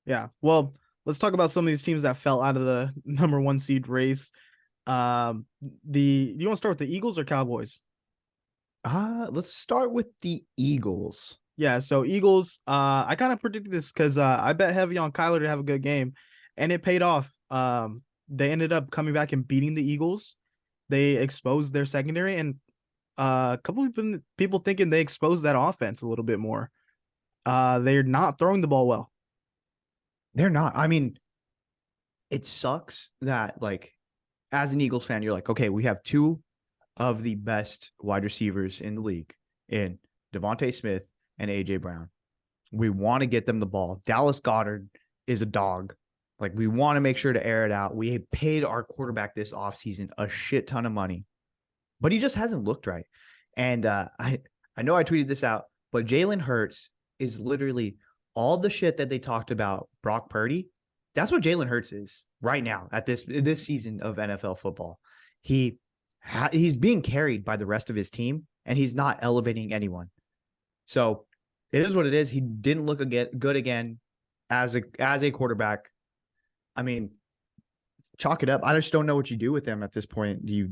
Yeah. Well, let's talk about some of these teams that fell out of the number one seed race. Do you want to start with the Eagles or Cowboys? Let's start with the Eagles. Yeah, so Eagles, I kind of predicted this because I bet heavy on Kyler to have a good game, and it paid off. They ended up coming back and beating the Eagles. They exposed their secondary, and a couple of people thinking they exposed that offense a little bit more. They're not throwing the ball well. They're not. I mean, it sucks that as an Eagles fan, you're like, okay, we have two of the best wide receivers in the league in Devontae Smith and AJ Brown. We want to get them the ball. Dallas Goddard is a dog. Like, we want to make sure to air it out. We paid our quarterback this offseason a shit ton of money, but he just hasn't looked right. And I know I tweeted this out, but Jalen Hurts is literally all the shit that they talked about Brock Purdy. That's what Jalen Hurts is right now at this season of NFL football. He's being carried by the rest of his team, and he's not elevating anyone. So it is what it is. He didn't look good again as a quarterback. I mean, chalk it up. I just don't know what you do with him at this point. Do you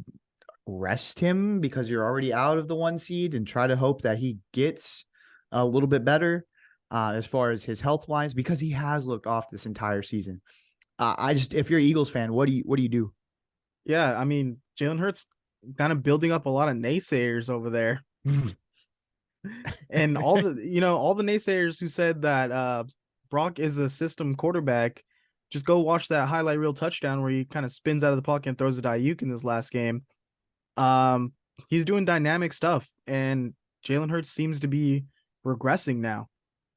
rest him because you're already out of the one seed and try to hope that he gets a little bit better as far as his health wise, because he has looked off this entire season. If you're an Eagles fan, what do you do? Yeah, I mean, Jalen Hurts kind of building up a lot of naysayers over there. And all the naysayers who said that Brock is a system quarterback, just go watch that highlight reel touchdown where he kind of spins out of the pocket and throws it to Ayuk in this last game. Um, he's doing dynamic stuff, and Jalen Hurts seems to be regressing now.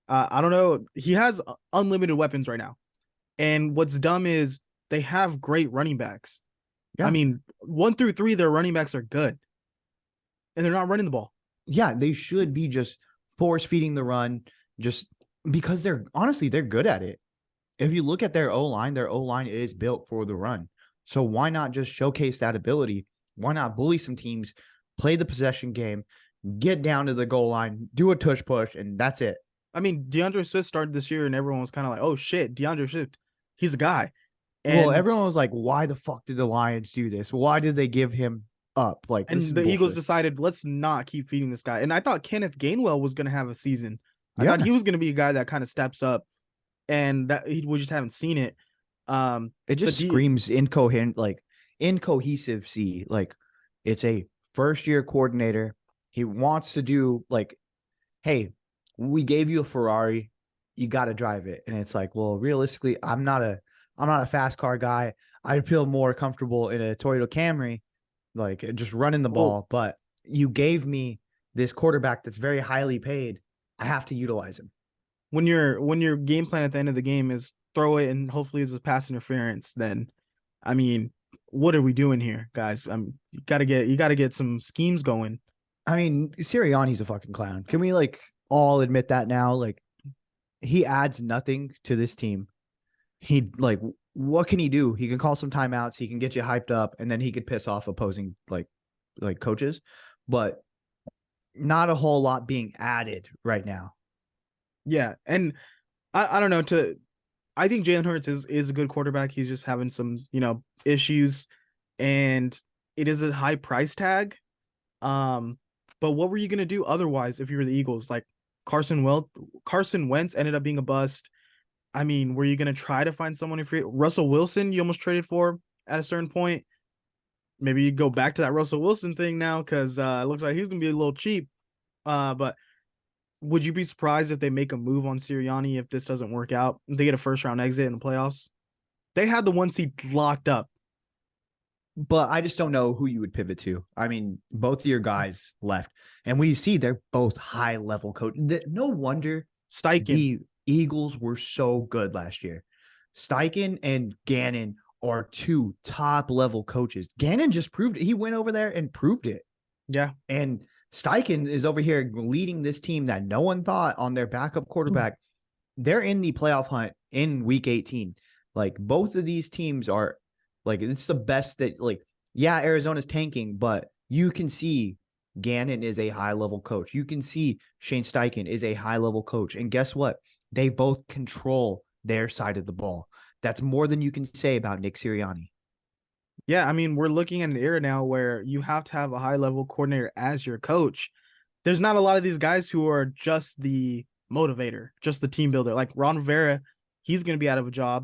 I don't know. He has unlimited weapons right now, and what's dumb is they have great running backs. I Yeah, mean, 1 through 3, their running backs are good, and they're not running the ball. yeah, they should be just force feeding the run, just because they're good at it. If you look at their O line is built for the run. So why not just showcase that ability? Why not bully some teams, play the possession game, get down to the goal line, do a tush push, and that's it. I mean, DeAndre Swift started this year, and everyone was kind of like, "Oh shit, DeAndre Swift, he's a guy." Well, And everyone was like, why the fuck did the Lions do this? Why did they give him up? Like, this is and the Eagles bullshit. decided, let's not keep feeding this guy. And I thought Kenneth Gainwell was going to have a season. I thought he Yeah. was going to be a guy that kind of steps up, and that we just haven't seen it. It The just D, screams incohesive. See, like, it's a first year coordinator. He wants to do hey, we gave you a Ferrari, you got to drive it. And it's like, well, realistically, I'm not a fast car guy. I feel more comfortable in a Toyota Camry, like just running the well, ball. But you gave me this quarterback that's very highly paid. I have to utilize him. when your game plan at the end of the game is throw it and hopefully it's a pass interference, then I mean, what are we doing here, guys? You gotta get some schemes going. I mean, Sirianni's a fucking clown. Can we all admit that now? Like, he adds nothing to this team. He what can he do? He can call some timeouts. He can get you hyped up, and then he could piss off opposing coaches, but not a whole lot being added right now. Yeah, and I don't know. I think Jalen Hurts is a good quarterback. He's just having some issues, and it is a high price tag. Um, but what were you gonna do otherwise if you were the Eagles? Like Carson Wentz ended up being a bust. I mean, were you gonna try to find someone in free? Russell Wilson, you almost traded for at a certain point. Maybe you go back to that Russell Wilson thing now because it looks like he's gonna be a little cheap. But would you be surprised if they make a move on Sirianni if this doesn't work out? If they get a first round exit in the playoffs. They had the one seed locked up. But I just don't know who you would pivot to. I mean, both of your guys left, and we see they're both high level coach. No wonder Steichen. the Eagles were so good last year. Steichen and Gannon are two top level coaches. Gannon just proved it. He went over there and proved it. Yeah. And Steichen is over here leading this team that no one thought on their backup quarterback. They're in the playoff hunt in week 18. Like, both of these teams are it's the best that yeah, Arizona's tanking, but you can see Gannon is a high level coach. You can see Shane Steichen is a high level coach. And guess what? They both control their side of the ball. That's more than you can say about Nick Sirianni. Yeah, I mean, we're looking at an era now where you have to have a high level coordinator as your coach. There's not a lot of these guys who are just the motivator, just the team builder. Like Ron Rivera, he's going to be out of a job.